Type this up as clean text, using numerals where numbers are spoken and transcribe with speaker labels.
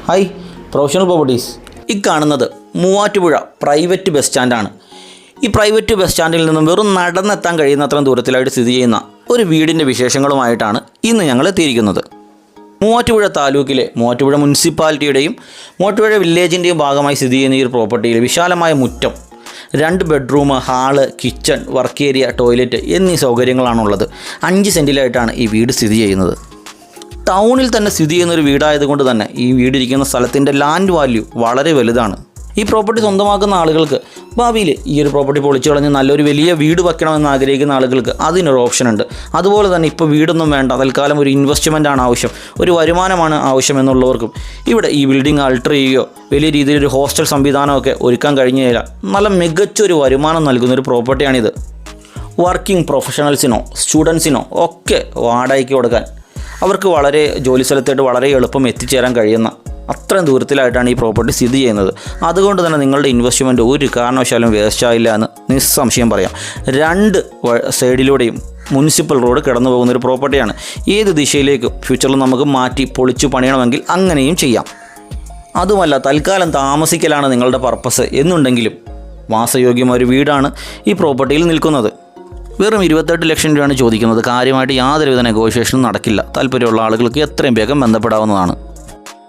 Speaker 1: Hi, professional properties. ഈ കാണുന്നത് Muvattupuzha private bus സ്റ്റാൻഡാണ്. ഈ പ്രൈവറ്റ് ബസ് സ്റ്റാൻഡിൽ നിന്നും വെറും നടന്നെത്താൻ കഴിയുന്നത്രയും ദൂരത്തിലായിട്ട് സ്ഥിതി ചെയ്യുന്ന ഒരു വീടിൻ്റെ വിശേഷങ്ങളുമായിട്ടാണ് ഇന്ന് ഞങ്ങൾ എത്തിയിരിക്കുന്നത്. മൂവാറ്റുപുഴ താലൂക്കിലെ മൂവാറ്റുപുഴ മുനിസിപ്പാലിറ്റിയുടെയും മൂവാറ്റുപുഴ വില്ലേജിൻ്റെയും ഭാഗമായി സ്ഥിതി ചെയ്യുന്ന ഈ ഒരു പ്രോപ്പർട്ടിയിൽ വിശാലമായ മുറ്റം, 2 bedroom, hall, kitchen, work area, toilet എന്നീ സൗകര്യങ്ങളാണുള്ളത്. 5 സെൻറ്റിലായിട്ടാണ് ഈ വീട് സ്ഥിതി ചെയ്യുന്നത്. ടൗണിൽ തന്നെ സ്ഥിതി ചെയ്യുന്നൊരു വീടായതുകൊണ്ട് തന്നെ ഈ വീടിരിക്കുന്ന സ്ഥലത്തിൻ്റെ ലാൻഡ് വാല്യൂ വളരെ വലുതാണ്. ഈ പ്രോപ്പർട്ടി സ്വന്തമാക്കുന്ന ആളുകൾക്ക് ഭാവിയിൽ ഈ ഒരു പ്രോപ്പർട്ടി പൊളിച്ചു കളഞ്ഞ് നല്ലൊരു വലിയ വീട് വയ്ക്കണമെന്ന് ആഗ്രഹിക്കുന്ന ആളുകൾക്ക് അതിനൊരു ഓപ്ഷൻ ഉണ്ട്. അതുപോലെ തന്നെ ഇപ്പോൾ വീടൊന്നും വേണ്ട, തൽക്കാലം ഒരു ഇൻവെസ്റ്റ്മെൻറ്റാണ് ആവശ്യം, ഒരു വരുമാനമാണ് ആവശ്യം എന്നുള്ളവർക്കും ഇവിടെ ഈ ബിൽഡിംഗ് ആൾട്ടർ ചെയ്യുകയോ വലിയ രീതിയിലൊരു ഹോസ്റ്റൽ സംവിധാനമൊക്കെ ഒരുക്കാൻ കഴിഞ്ഞു കഴിഞ്ഞാൽ നല്ല മികച്ചൊരു വരുമാനം നൽകുന്നൊരു പ്രോപ്പർട്ടിയാണിത്. വർക്കിംഗ് പ്രൊഫഷണൽസിനോ സ്റ്റുഡൻസിനോ ഒക്കെ വാടകയ്ക്ക് കൊടുക്കാൻ അവർക്ക് വളരെ ജോലി സ്ഥലത്തായിട്ട് വളരെ എളുപ്പം എത്തിച്ചേരാൻ കഴിയുന്ന അത്രയും ദൂരത്തിലായിട്ടാണ് ഈ പ്രോപ്പർട്ടി സ്ഥിതി ചെയ്യുന്നത്. അതുകൊണ്ട് തന്നെ നിങ്ങളുടെ ഇൻവെസ്റ്റ്മെൻറ്റ് ഒരു കാരണവശാലും വേസ്റ്റായില്ല എന്ന് നിസ്സംശയം പറയാം. 2 സൈഡിലൂടെയും മുനിസിപ്പൽ റോഡ് കടന്നു പോകുന്നൊരു പ്രോപ്പർട്ടിയാണ്. ഏത് ദിശയിലേക്കും ഫ്യൂച്ചറിൽ നമുക്ക് മാറ്റി പൊളിച്ചു പണിയണമെങ്കിൽ അങ്ങനെയും ചെയ്യാം. അതുമല്ല, തൽക്കാലം താമസിക്കലാണ് നിങ്ങളുടെ പർപ്പസ് എന്നുണ്ടെങ്കിലും വാസയോഗ്യമായ ഒരു വീടാണ് ഈ പ്രോപ്പർട്ടിയിൽ നിൽക്കുന്നത്. വെറും 28 ലക്ഷം രൂപയാണ് ചോദിക്കുന്നത്. കാര്യമായിട്ട് യാതൊരുവിധ നെഗോഷിയേഷനും നടക്കില്ല. താല്പര്യമുള്ള ആളുകൾക്ക് എത്രയും വേഗം ബന്ധപ്പെടാവുന്നതാണ്.